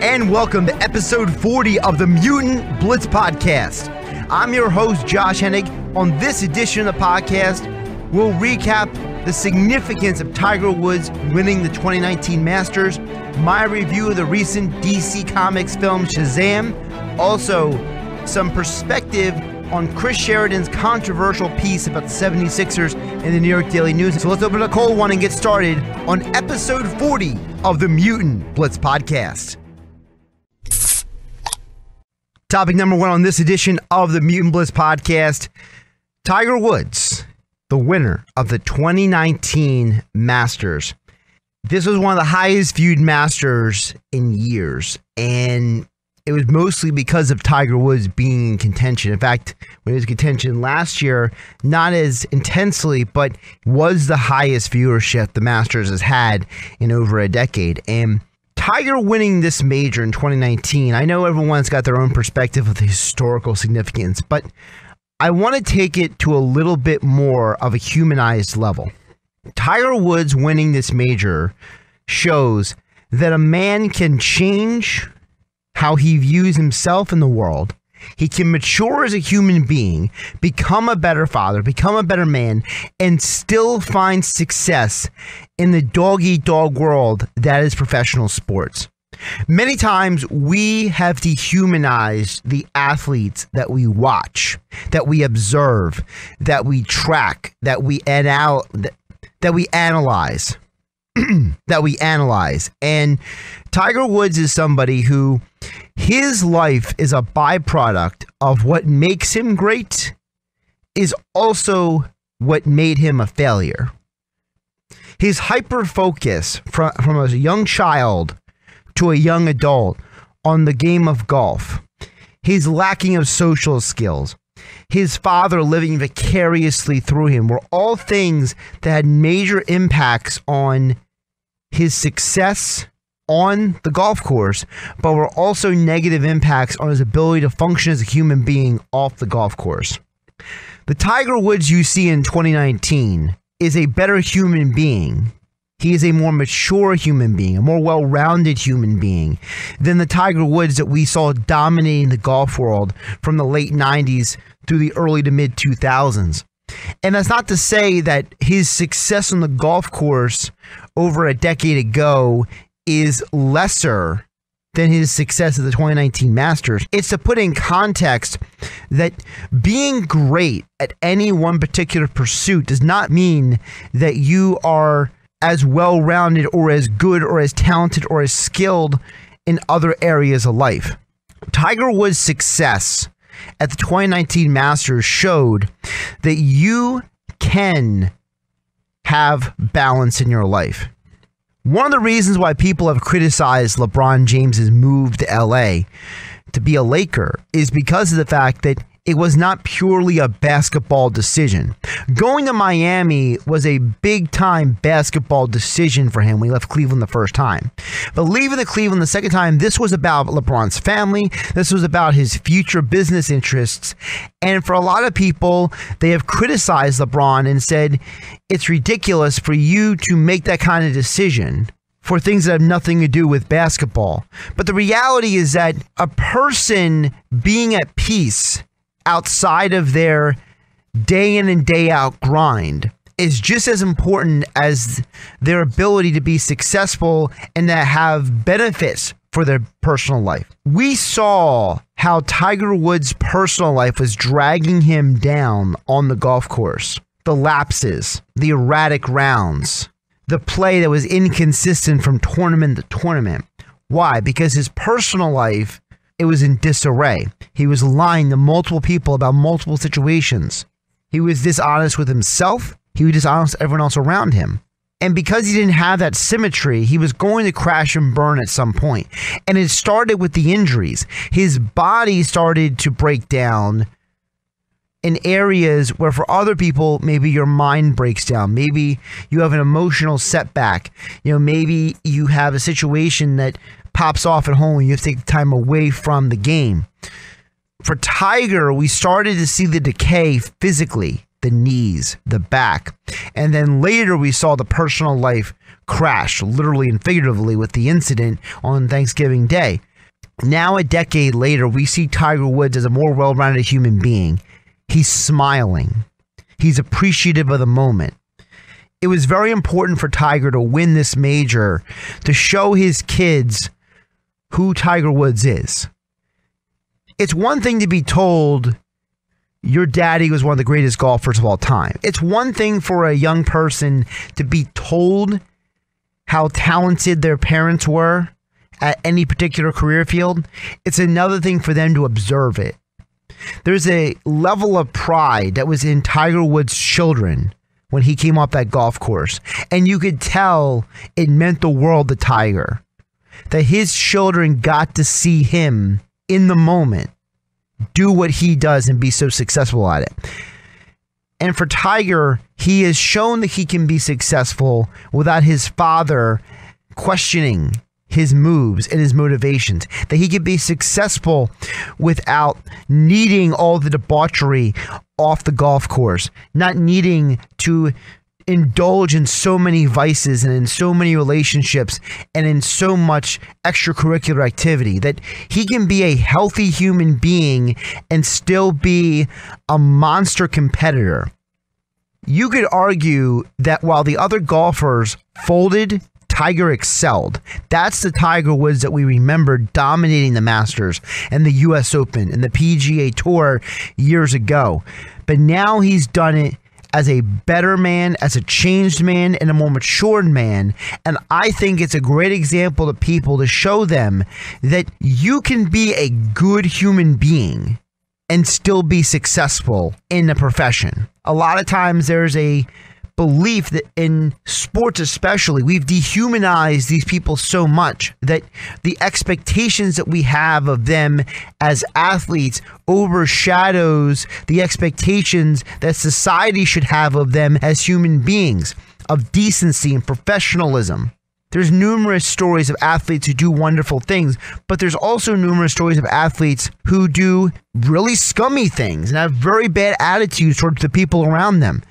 and welcome to episode 40 of the Mutant Blitz Podcast. I'm your host, Josh Hennig. On this edition of the podcast, we'll recap the significance of Tiger Woods winning the 2019 Masters, my review of the recent DC Comics film Shazam, also some perspective on Chris Sheridan's controversial piece about the 76ers in the New York Daily News. So let's open a cold one and get started on episode 40 of the Mutant Blitz Podcast. Topic number one on this edition of the Mutant Blitz Podcast, Tiger Woods, the winner of the 2019 Masters. This was one of the highest viewed Masters in years, and it was mostly because of Tiger Woods being in contention. In fact, when he was in contention last year, not as intensely, but was the highest viewership the Masters has had in over a decade. And Tiger winning this major in 2019, I know everyone's got their own perspective of the historical significance, but I want to take it to a little bit more of a humanized level. Tiger Woods winning this major shows that a man can change how he views himself in the world. He can mature as a human being, become a better father, become a better man, and still find success in the dog-eat-dog world that is professional sports. Many times we have dehumanized the athletes that we watch, that we observe, that we track, that we analyze. And Tiger Woods is somebody who his life is a byproduct of what makes him great, is also what made him a failure. His hyper focus from a young child to a young adult on the game of golf, his lacking of social skills, his father living vicariously through him were all things that had major impacts on his success on the golf course, but were also negative impacts on his ability to function as a human being off the golf course. The Tiger Woods you see in 2019 is a better human being. He is a more mature human being, a more well-rounded human being than the Tiger Woods that we saw dominating the golf world from the late 90s through the early to mid 2000s. And that's not to say that his success on the golf course over a decade ago is lesser than his success at the 2019 Masters. It's to put in context that being great at any one particular pursuit does not mean that you are as well-rounded or as good or as talented or as skilled in other areas of life. Tiger Woods' success at the 2019 Masters showed that you can have balance in your life. One of the reasons why people have criticized LeBron James's move to LA to be a Laker is because of the fact that it was not purely a basketball decision. Going to Miami was a big-time basketball decision for him when he left Cleveland the first time. But leaving the Cleveland the second time, this was about LeBron's family. This was about his future business interests. And for a lot of people, they have criticized LeBron and said, it's ridiculous for you to make that kind of decision for things that have nothing to do with basketball. But the reality is that a person being at peace outside of their day in and day out grind is just as important as their ability to be successful and to have benefits for their personal life. We saw how Tiger Woods' personal life was dragging him down on the golf course. The lapses, the erratic rounds, the play that was inconsistent from tournament to tournament. Why? Because his personal life, it was in disarray. He was lying to multiple people about multiple situations. He was dishonest with himself. He was dishonest with everyone else around him. And because he didn't have that symmetry, he was going to crash and burn at some point. And it started with the injuries. His body started to break down in areas where for other people, maybe your mind breaks down. Maybe you have an emotional setback. Maybe you have a situation that pops off at home and you have to take time away from the game. For Tiger, we started to see the decay physically, the knees, the back, and then later we saw the personal life crash, literally and figuratively, with the incident on Thanksgiving Day. Now, a decade later, we see Tiger Woods as a more well-rounded human being. He's smiling. He's appreciative of the moment. It was very important for Tiger to win this major to show his kids who Tiger Woods is. It's one thing to be told your daddy was one of the greatest golfers of all time. It's one thing for a young person to be told how talented their parents were at any particular career field. It's another thing for them to observe it. There's a level of pride that was in Tiger Woods' children when he came off that golf course. And you could tell it meant the world to Tiger, that his children got to see him in the moment do what he does and be so successful at it. And for Tiger, he has shown that he can be successful without his father questioning his moves and his motivations, that he can be successful without needing all the debauchery off the golf course, not needing to indulge in so many vices and in so many relationships and in so much extracurricular activity, that he can be a healthy human being and still be a monster competitor. You could argue that while the other golfers folded, Tiger excelled. That's the Tiger Woods that we remember dominating the Masters and the US Open and the PGA Tour years ago. But now he's done it as a better man, as a changed man, and a more matured man. And I think it's a great example to people to show them that you can be a good human being and still be successful in the profession. A lot of times there's a belief that in sports especially, we've dehumanized these people so much that the expectations that we have of them as athletes overshadows the expectations that society should have of them as human beings, of decency and professionalism. There's numerous stories of athletes who do wonderful things, but there's also numerous stories of athletes who do really scummy things and have very bad attitudes towards the people around them.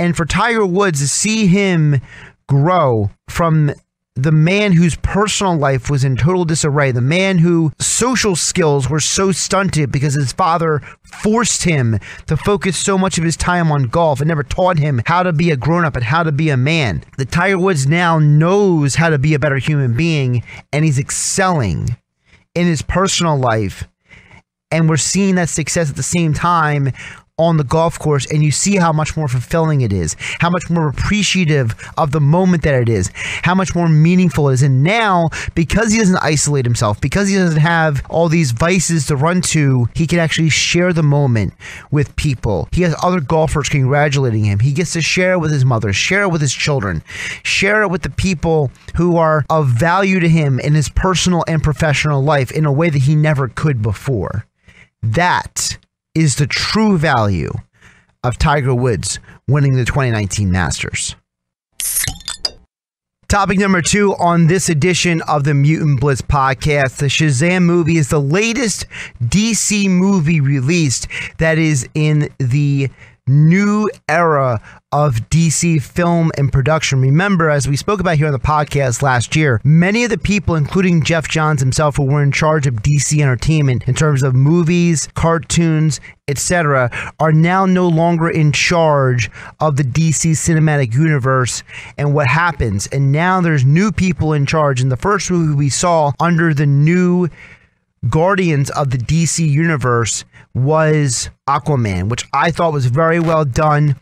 And for Tiger Woods to see him grow from the man whose personal life was in total disarray, the man whose social skills were so stunted because his father forced him to focus so much of his time on golf and never taught him how to be a grown-up and how to be a man. The Tiger Woods now knows how to be a better human being, and he's excelling in his personal life. And we're seeing that success at the same time on the golf course, and you see how much more fulfilling it is, how much more appreciative of the moment that it is, how much more meaningful it is. And now, because he doesn't isolate himself, because he doesn't have all these vices to run to, he can actually share the moment with people. He has other golfers congratulating him. He gets to share it with his mother, share it with his children, share it with the people who are of value to him in his personal and professional life in a way that he never could before. That is the true value of Tiger Woods winning the 2019 Masters. Topic number 2 on this edition of the Mutant Blitz Podcast. The Shazam movie is the latest DC movie released that is in the new era of DC film and production. Remember, as we spoke about here on the podcast last year, many of the people, including Jeff Johns himself, who were in charge of DC Entertainment in terms of movies, cartoons, etc., are now no longer in charge of the DC cinematic universe and what happens. And now there's new people in charge. And the first movie we saw under the new Guardians of the DC universe was Aquaman, which I thought was very well done,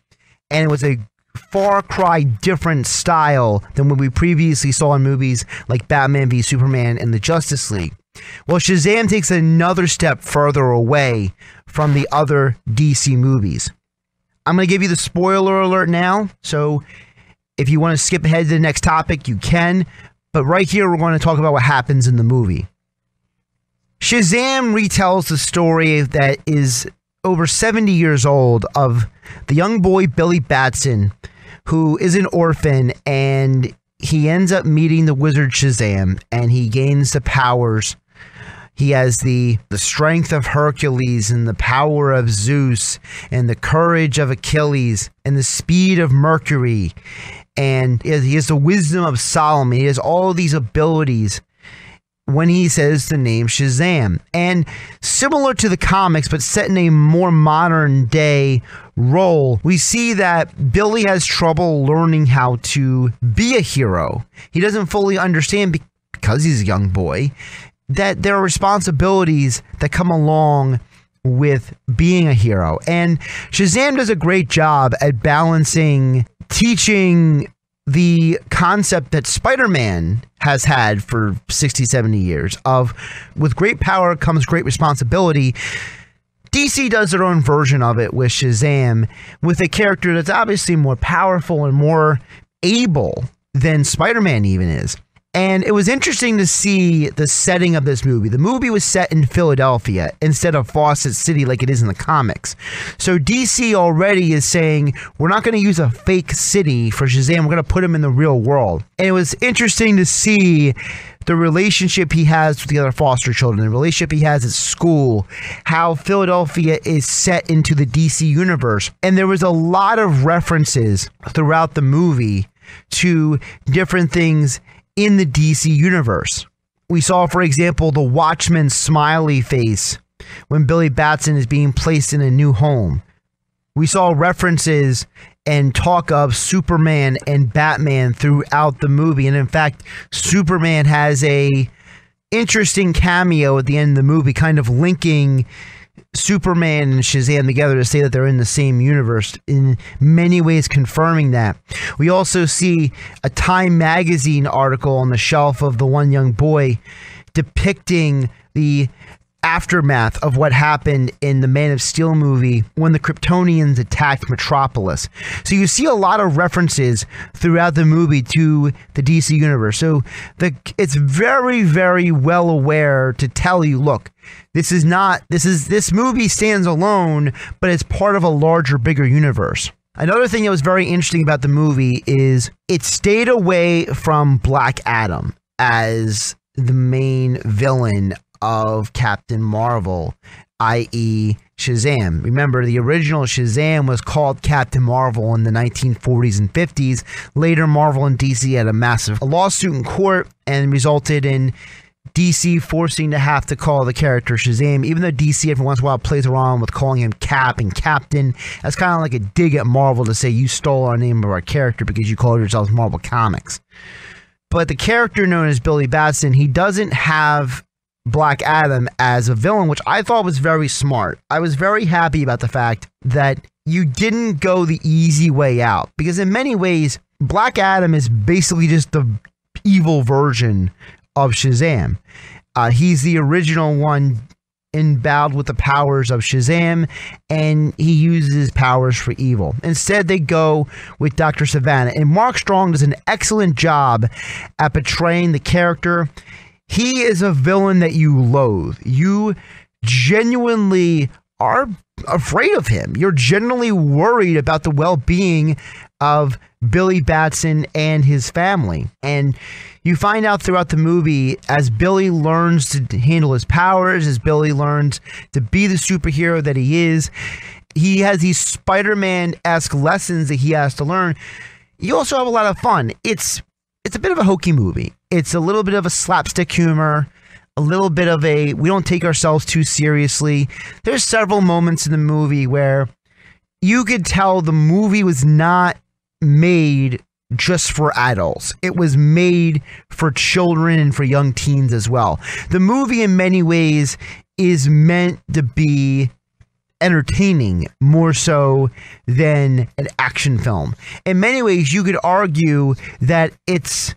and it was a far cry different style than what we previously saw in movies like Batman v Superman and the Justice League. Well, Shazam takes another step further away from the other DC movies. I'm going to give you the spoiler alert now, so if you want to skip ahead to the next topic, you can, but right here we're going to talk about what happens in the movie. Shazam retells the story that is over 70 years old of the young boy Billy Batson, who is an orphan, and he ends up meeting the wizard Shazam, and he gains the powers. He has the strength of Hercules and the power of Zeus and the courage of Achilles and the speed of Mercury, and he has the wisdom of Solomon. He has all these abilities. when he says the name Shazam. And similar to the comics, but set in a more modern day role, we see that Billy has trouble learning how to be a hero. He doesn't fully understand, because he's a young boy, that there are responsibilities that come along with being a hero. And Shazam does a great job at balancing teaching the concept that Spider-Man has had for 60, 70 years of, with great power comes great responsibility. DC does their own version of it with Shazam, with a character that's obviously more powerful and more able than Spider-Man even is. And it was interesting to see the setting of this movie. The movie was set in Philadelphia instead of Fawcett City like it is in the comics. So DC already is saying, we're not going to use a fake city for Shazam. We're going to put him in the real world. And it was interesting to see the relationship he has with the other foster children, the relationship he has at school, how Philadelphia is set into the DC universe. And there was a lot of references throughout the movie to different things in the DC universe. We saw, for example, the Watchman's smiley face when Billy Batson is being placed in a new home. We saw references and talk of Superman and Batman throughout the movie. And in fact, Superman has a interesting cameo at the end of the movie, kind of linking Superman and Shazam together to say that they're in the same universe, in many ways confirming that. We also see a Time magazine article on the shelf of the One Young Boy depicting the aftermath of what happened in the Man of Steel movie when the Kryptonians attacked Metropolis. So you see a lot of references throughout the movie to the DC universe. So it's very, very well aware to tell you, look, this movie stands alone, but it's part of a larger, bigger universe. Another thing that was very interesting about the movie is it stayed away from Black Adam as the main villain of Captain Marvel, i.e. Shazam. Remember, the original Shazam was called Captain Marvel in the 1940s and 50s. Later, Marvel and DC had a massive lawsuit in court and resulted in DC forcing to have to call the character Shazam, even though DC every once in a while plays around with calling him Cap and Captain. That's kind of like a dig at Marvel to say you stole our name of our character because you called yourselves Marvel Comics. But the character known as Billy Batson, he doesn't have Black Adam as a villain, which I thought was very smart. I was very happy about the fact that you didn't go the easy way out, because in many ways, Black Adam is basically just the evil version of Shazam. He's the original one endowed with the powers of Shazam, and he uses his powers for evil. Instead, they go with Dr. Savannah, and Mark Strong does an excellent job at portraying the character. He is a villain that you loathe. You genuinely are afraid of him. You're genuinely worried about the well-being of Billy Batson and his family. And you find out throughout the movie, as Billy learns to handle his powers, as Billy learns to be the superhero that he is, he has these Spider-Man-esque lessons that he has to learn. You also have a lot of fun. It's a bit of a hokey movie. It's a little bit of a slapstick humor, a little bit of a, we don't take ourselves too seriously. There's several moments in the movie where you could tell the movie was not made just for adults. It was made for children and for young teens as well. The movie in many ways is meant to be entertaining more so than an action film. In many ways, you could argue that it's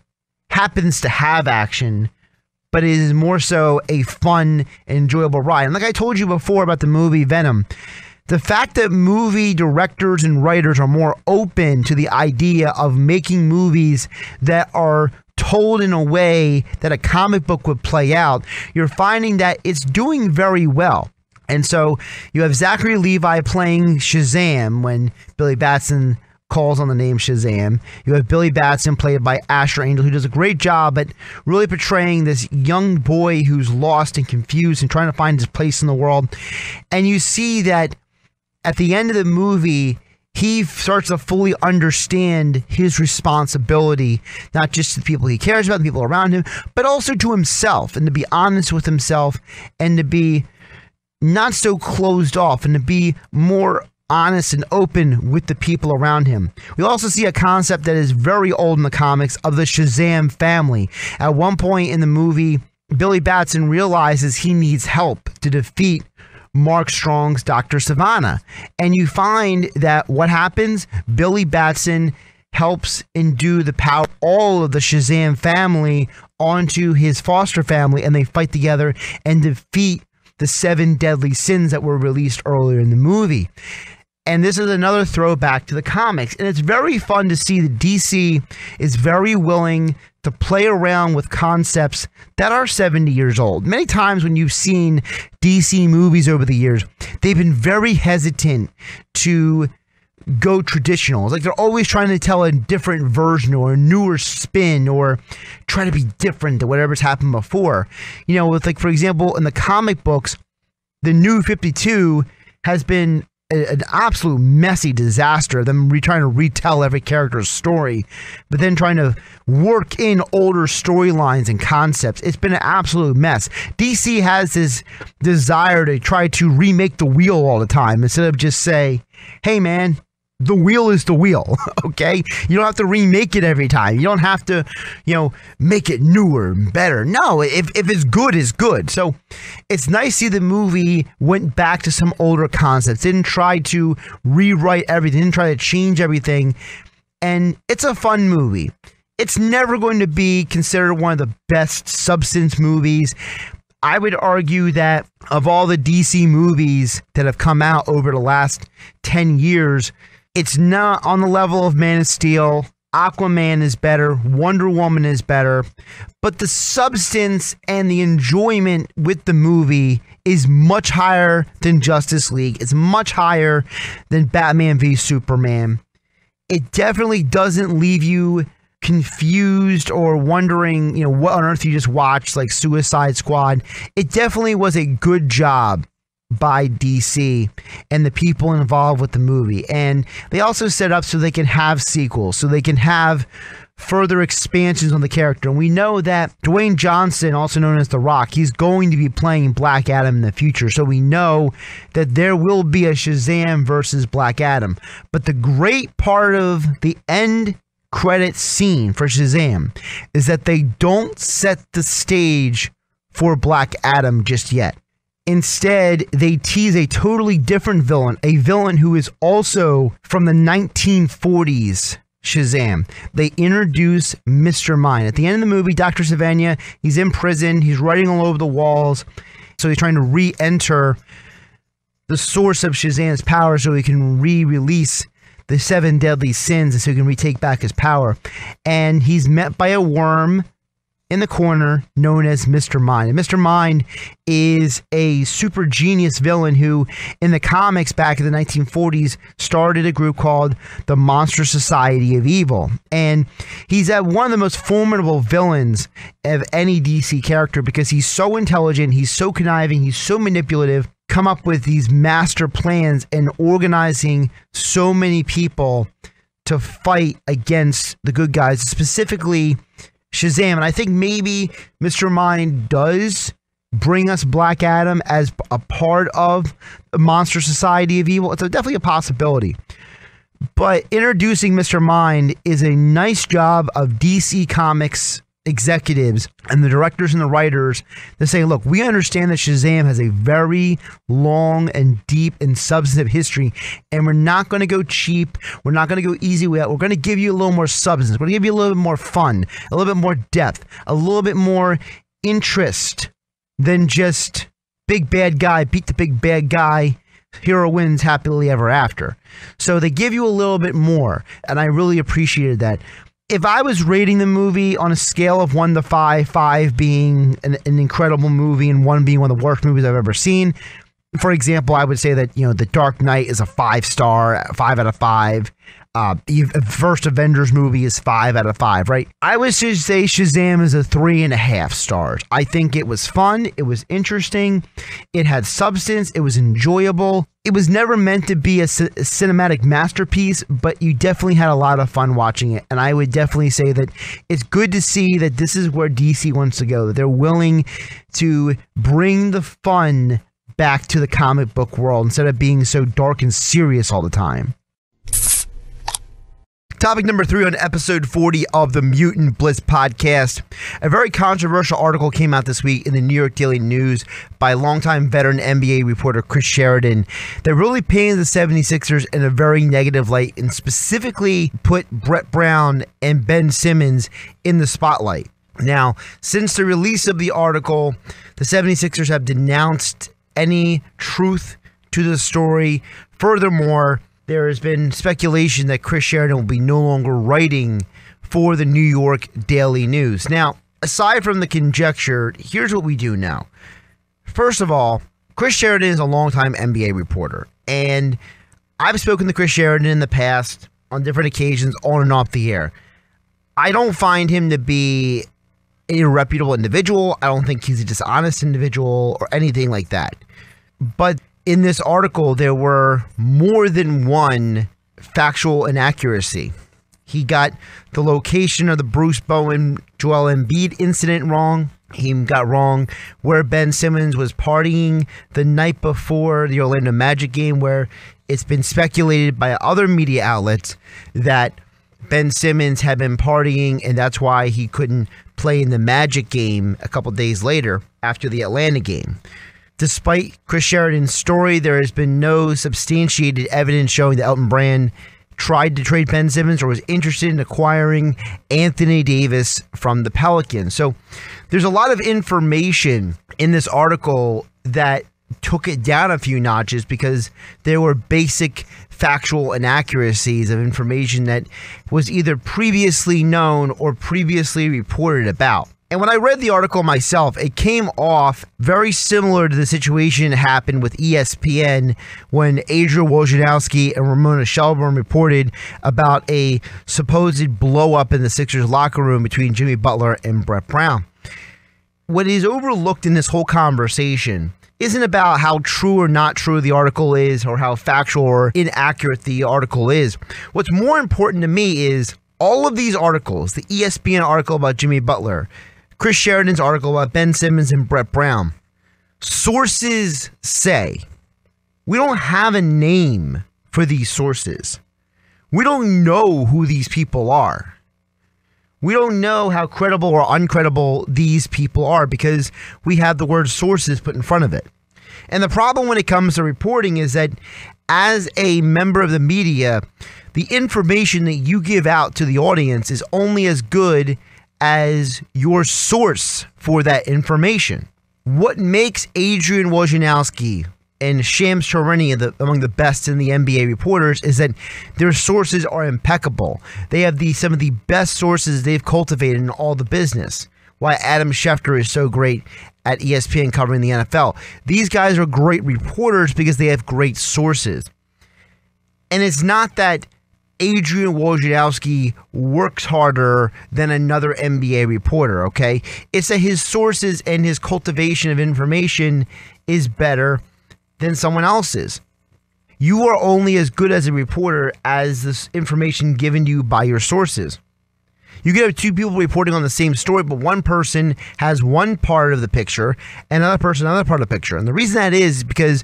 happens to have action, but it is more so a fun and enjoyable ride. And like I told you before about the movie Venom, the fact that movie directors and writers are more open to the idea of making movies that are told in a way that a comic book would play out, you're finding that it's doing very well. And so you have Zachary Levi playing Shazam when Billy Batson calls on the name Shazam. You have Billy Batson played by Asher Angel, who does a great job at really portraying this young boy who's lost and confused and trying to find his place in the world. And you see that at the end of the movie, he starts to fully understand his responsibility, not just to the people he cares about, the people around him, but also to himself, and to be honest with himself, and to be not so closed off, and to be more honest and open with the people around him. We also see a concept that is very old in the comics of the Shazam family. At one point in the movie, Billy Batson realizes he needs help to defeat Mark Strong's Dr. Savannah. And you find that what happens, Billy Batson helps endue the power of all of the Shazam family onto his foster family, and they fight together and defeat the 7 deadly sins that were released earlier in the movie. And this is another throwback to the comics. And it's very fun to see that DC is very willing to play around with concepts that are 70 years old. Many times when you've seen DC movies over the years, they've been very hesitant to go traditional. It's like they're always trying to tell a different version or a newer spin or try to be different than whatever's happened before. You know, with, like, for example, in the comic books, the New 52 has been an absolute messy disaster. Them trying to retell every character's story, but then trying to work in older storylines and concepts. It's been an absolute mess. DC has this desire to try to remake the wheel all the time instead of just say, hey man, the wheel is the wheel, okay? You don't have to remake it every time. You don't have to, you know, make it newer and better. No, if it's good, it's good. So it's nice to see the movie went back to some older concepts, didn't try to rewrite everything, didn't try to change everything. And it's a fun movie. It's never going to be considered one of the best substance movies. I would argue that of all the DC movies that have come out over the last 10 years, it's not on the level of Man of Steel. Aquaman is better. Wonder Woman is better. But the substance and the enjoyment with the movie is much higher than Justice League. It's much higher than Batman v Superman. It definitely doesn't leave you confused or wondering, you know, what on earth you just watched, like Suicide Squad. It definitely was a good job by DC and the people involved with the movie. And they also set up so they can have sequels, so they can have further expansions on the character. And we know that Dwayne Johnson, also known as The Rock, he's going to be playing Black Adam in the future. So we know that there will be a Shazam versus Black Adam. But the great part of the end credit scene for Shazam is that they don't set the stage for Black Adam just yet. Instead, they tease a totally different villain, a villain who is also from the 1940s Shazam. They introduce Mr. Mind. At the end of the movie, Dr. Savannah, he's in prison, he's writing all over the walls, so he's trying to re-enter the source of Shazam's power so he can re-release the 7 deadly sins and so he can retake back his power. And he's met by a worm in the corner known as Mr. Mind. And Mr. Mind is a super genius villain who, in the comics back in the 1940s, started a group called the Monster Society of Evil. And he's one of the most formidable villains of any DC character because he's so intelligent, he's so conniving, he's so manipulative, come up with these master plans and organizing so many people to fight against the good guys, specifically Shazam. And I think maybe Mr. Mind does bring us Black Adam as a part of the Monster Society of Evil. It's definitely a possibility. But introducing Mr. Mind is a nice job of DC Comics executives and the directors and the writers to say, look, we understand that Shazam has a very long and deep and substantive history, and we're not going to go cheap. We're not going to go easy with it. We're going to give you a little more substance. We're going to give you a little bit more fun, a little bit more depth, a little bit more interest than just big bad guy, beat the big bad guy, hero wins happily ever after. So they give you a little bit more, and I really appreciated that. If I was rating the movie on a scale of 1 to 5, 5 being an incredible movie and 1 being one of the worst movies I've ever seen, for example, I would say that, you know, The Dark Knight is a 5-star, 5 out of 5. First Avengers movie is 5 out of 5, right? I would just say Shazam is a 3.5 stars. I think it was fun. It was interesting. It had substance. It was enjoyable. It was never meant to be a cinematic masterpiece, but you definitely had a lot of fun watching it. And I would definitely say that it's good to see that this is where DC wants to go, that they're willing to bring the fun back to the comic book world instead of being so dark and serious all the time. Topic number 3 on episode 40 of the Mutant Blitz Podcast. A very controversial article came out this week in the New York Daily News by longtime veteran NBA reporter Chris Sheridan that really painted the 76ers in a very negative light and specifically put Brett Brown and Ben Simmons in the spotlight. Now, since the release of the article, the 76ers have denounced any truth to the story. Furthermore, there has been speculation that Chris Sheridan will be no longer writing for the New York Daily News. Now, aside from the conjecture, here's what we do know. First of all, Chris Sheridan is a longtime NBA reporter, and I've spoken to Chris Sheridan in the past on different occasions, on and off the air. I don't find him to be an irreputable individual. I don't think he's a dishonest individual or anything like that. But in this article, there were more than one factual inaccuracy. He got the location of the Bruce Bowen, Joel Embiid incident wrong. He got wrong where Ben Simmons was partying the night before the Orlando Magic game, where it's been speculated by other media outlets that Ben Simmons had been partying and that's why he couldn't play in the Magic game a couple days later after the Atlanta game. Despite Chris Sheridan's story, there has been no substantiated evidence showing that Elton Brand tried to trade Ben Simmons or was interested in acquiring Anthony Davis from the Pelicans. So there's a lot of information in this article that took it down a few notches because there were basic factual inaccuracies of information that was either previously known or previously reported about. And when I read the article myself, it came off very similar to the situation that happened with ESPN when Adrian Wojnarowski and Ramona Shelburne reported about a supposed blow-up in the Sixers locker room between Jimmy Butler and Brett Brown. What is overlooked in this whole conversation isn't about how true or not true the article is or how factual or inaccurate the article is. What's more important to me is all of these articles, the ESPN article about Jimmy Butler, Chris Sheridan's article about Ben Simmons and Brett Brown. Sources say. We don't have a name for these sources. We don't know who these people are. We don't know how credible or uncredible these people are because we have the word sources put in front of it. And the problem when it comes to reporting is that as a member of the media, the information that you give out to the audience is only as good as your source for that information. What makes Adrian Wojnarowski and Shams Charania among the best in the NBA reporters is that their sources are impeccable. They have some of the best sources they've cultivated in all the business. Why Adam Schefter is so great at ESPN covering the NFL. These guys are great reporters because they have great sources. And it's not that Adrian Wojnarowski works harder than another NBA reporter, okay? It's that his sources and his cultivation of information is better than someone else's. You are only as good as a reporter as this information given to you by your sources. You could have two people reporting on the same story, but one person has one part of the picture and another person another part of the picture. And the reason that is because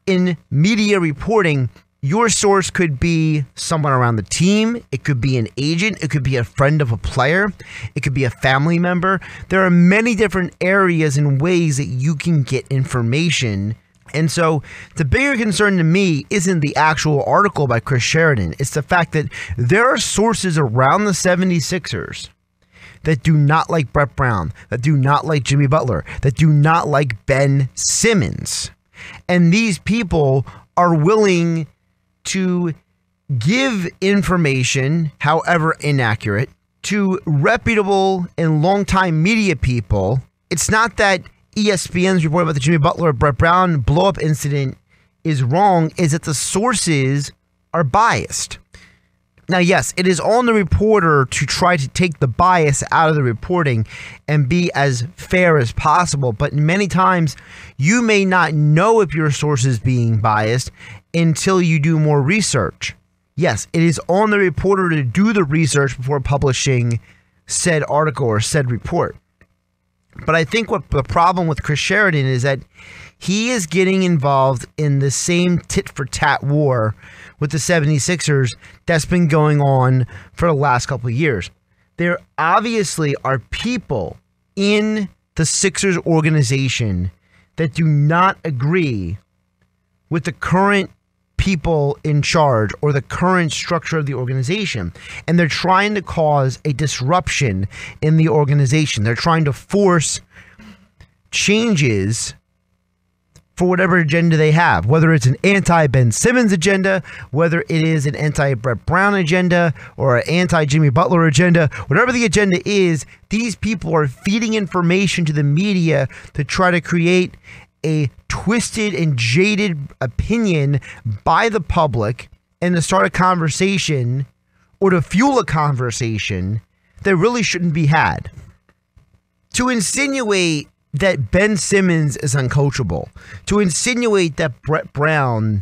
in media reporting, your source could be someone around the team. It could be an agent. It could be a friend of a player. It could be a family member. There are many different areas and ways that you can get information. And so the bigger concern to me isn't the actual article by Chris Sheridan. It's the fact that there are sources around the 76ers that do not like Brett Brown, that do not like Jimmy Butler, that do not like Ben Simmons. And these people are willing to give information, however inaccurate, to reputable and longtime media people. It's not that ESPN's report about the Jimmy Butler or Brett Brown blow-up incident is wrong, is that the sources are biased. Now, yes, it is on the reporter to try to take the bias out of the reporting and be as fair as possible. But many times you may not know if your source is being biased until you do more research. Yes, it is on the reporter to do the research before publishing said article or said report. But I think what the problem with Chris Sheridan is that he is getting involved in the same tit-for-tat war with the 76ers that's been going on for the last couple of years. There obviously are people in the Sixers organization that do not agree with the current people in charge or the current structure of the organization. And they're trying to cause a disruption in the organization. They're trying to force changes for whatever agenda they have, whether it's an anti-Ben Simmons agenda, whether it is an anti-Brett Brown agenda or an anti-Jimmy Butler agenda, whatever the agenda is, these people are feeding information to the media to try to create a twisted and jaded opinion by the public and to start a conversation or to fuel a conversation that really shouldn't be had. To insinuate that Ben Simmons is uncoachable, to insinuate that Brett Brown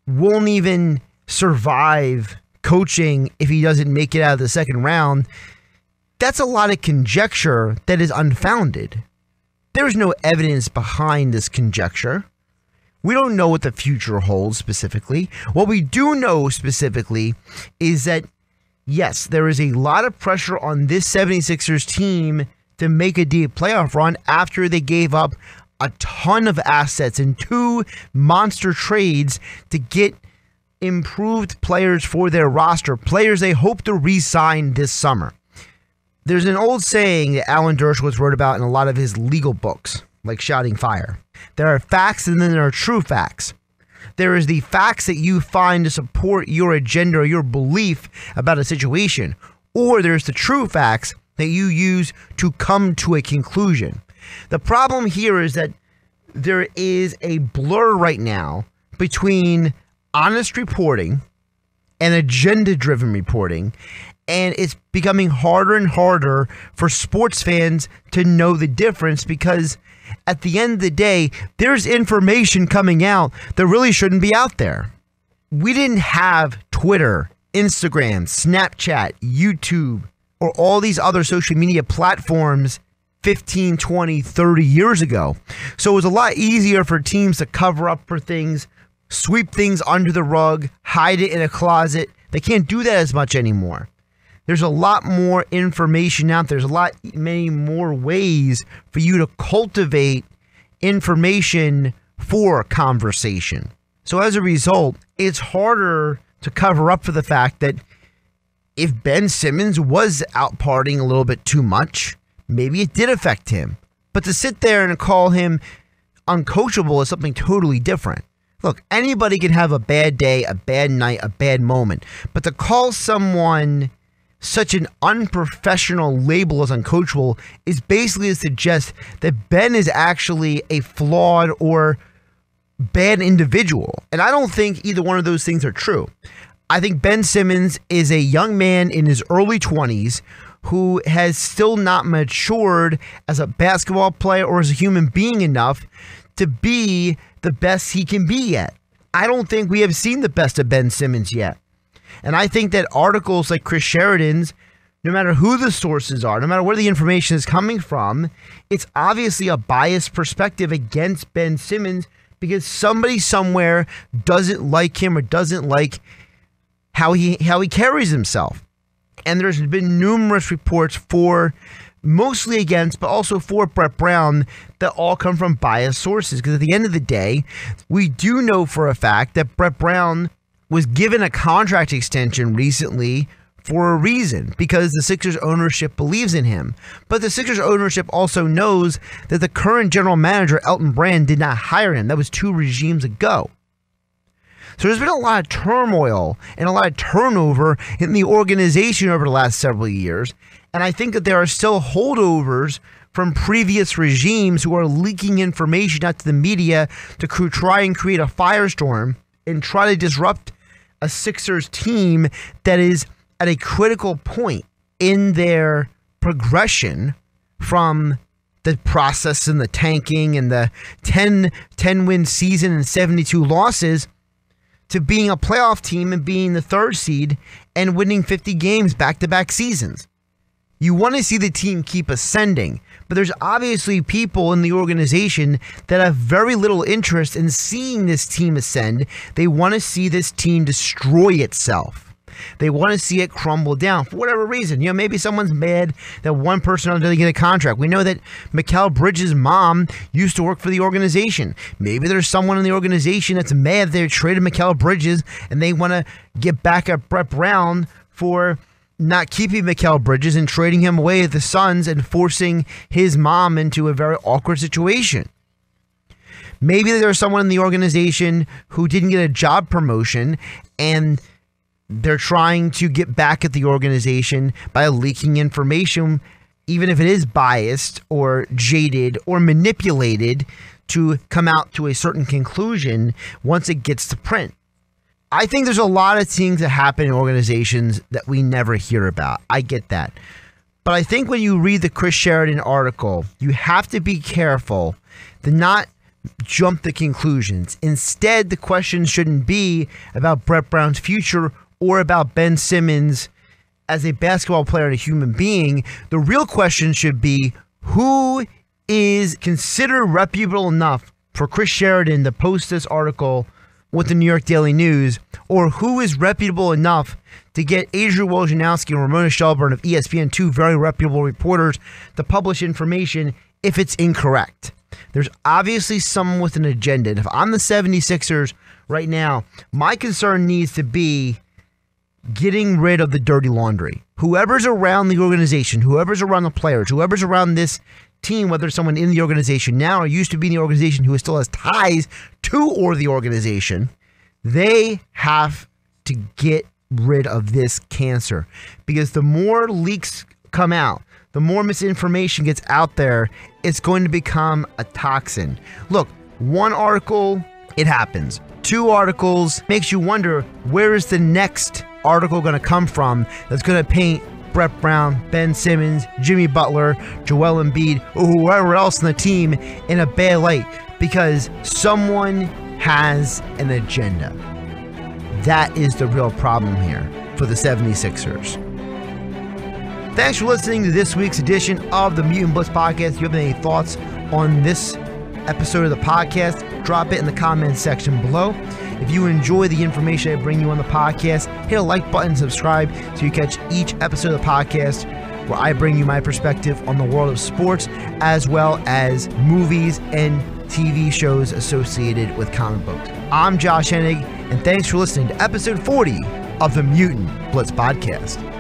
won't even survive coaching if he doesn't make it out of the second round, that's a lot of conjecture that is unfounded. There's no evidence behind this conjecture. We don't know what the future holds specifically. What we do know specifically is that, yes, there is a lot of pressure on this 76ers team to make a deep playoff run after they gave up a ton of assets in 2 monster trades to get improved players for their roster, players they hope to re-sign this summer. There's an old saying that Alan Dershowitz wrote about in a lot of his legal books, like Shouting Fire. There are facts and then there are true facts. There is the facts that you find to support your agenda or your belief about a situation, or there's the true facts that you use to come to a conclusion. The problem here is that there is a blur right now between honest reporting and agenda-driven reporting, and it's becoming harder and harder for sports fans to know the difference because at the end of the day, there's information coming out that really shouldn't be out there. We didn't have Twitter, Instagram, Snapchat, YouTube, or all these other social media platforms 15, 20, 30 years ago. So it was a lot easier for teams to cover up for things, sweep things under the rug, hide it in a closet. They can't do that as much anymore. There's a lot more information out there. There's many more ways for you to cultivate information for conversation. So as a result, it's harder to cover up for the fact that if Ben Simmons was out partying a little bit too much, maybe it did affect him. But to sit there and call him uncoachable is something totally different. Look, anybody can have a bad day, a bad night, a bad moment. But to call someone such an unprofessional label as uncoachable is basically to suggest that Ben is actually a flawed or bad individual. And I don't think either one of those things are true. I think Ben Simmons is a young man in his early 20s who has still not matured as a basketball player or as a human being enough to be the best he can be yet. I don't think we have seen the best of Ben Simmons yet. And I think that articles like Chris Sheridan's, no matter who the sources are, no matter where the information is coming from, it's obviously a biased perspective against Ben Simmons because somebody somewhere doesn't like him or doesn't like how he carries himself. And there's been numerous reports for, mostly against, but also for Brett Brown that all come from biased sources. Because at the end of the day, we do know for a fact that Brett Brown was given a contract extension recently for a reason, because the Sixers ownership believes in him. But the Sixers ownership also knows that the current general manager, Elton Brand, did not hire him. That was 2 regimes ago. So there's been a lot of turmoil and a lot of turnover in the organization over the last several years. And I think that there are still holdovers from previous regimes who are leaking information out to the media to try and create a firestorm and try to disrupt a Sixers team that is at a critical point in their progression from the process and the tanking and the 10-win season and 72 losses to being a playoff team and being the third seed and winning 50 games back-to-back seasons. You want to see the team keep ascending, but there's obviously people in the organization that have very little interest in seeing this team ascend. They want to see this team destroy itself. They want to see it crumble down for whatever reason. Maybe someone's mad that one person doesn't get a contract. We know that Mikal Bridges' mom used to work for the organization. Maybe there's someone in the organization that's mad they traded Mikal Bridges and they want to get back at Brett Brown for not keeping Mikal Bridges and trading him away at the Suns and forcing his mom into a very awkward situation. Maybe there's someone in the organization who didn't get a job promotion and they're trying to get back at the organization by leaking information, even if it is biased or jaded or manipulated to come out to a certain conclusion once it gets to print. I think there's a lot of things that happen in organizations that we never hear about. I get that. But I think when you read the Chris Sheridan article, you have to be careful to not jump to conclusions. Instead, the question shouldn't be about Brett Brown's future or about Ben Simmons as a basketball player and a human being. The real question should be, who is considered reputable enough for Chris Sheridan to post this article with the New York Daily News, or who is reputable enough to get Adrian Wojnarowski and Ramona Shelburne of ESPN, two very reputable reporters, to publish information if it's incorrect. There's obviously someone with an agenda. And if I'm the 76ers right now, my concern needs to be getting rid of the dirty laundry. Whoever's around the organization, whoever's around the players, whoever's around this team, whether it's someone in the organization now or used to be in the organization who still has ties to or the organization, they have to get rid of this cancer. Because the more leaks come out, the more misinformation gets out there, it's going to become a toxin. Look, one article, it happens. Two articles makes you wonder, where is the next article going to come from that's going to paint Brett Brown, Ben Simmons, Jimmy Butler, Joel Embiid, or whoever else in the team in a bad light because someone has an agenda. That is the real problem here for the 76ers. Thanks for listening to this week's edition of the Mutant Blitz Podcast. If you have any thoughts on this episode of the podcast, drop it in the comments section below. If you enjoy the information I bring you on the podcast, hit a like button, subscribe so you catch each episode of the podcast where I bring you my perspective on the world of sports as well as movies and TV shows associated with comic books. I'm Josh Hennig, and thanks for listening to episode 40 of the Mutant Blitz Podcast.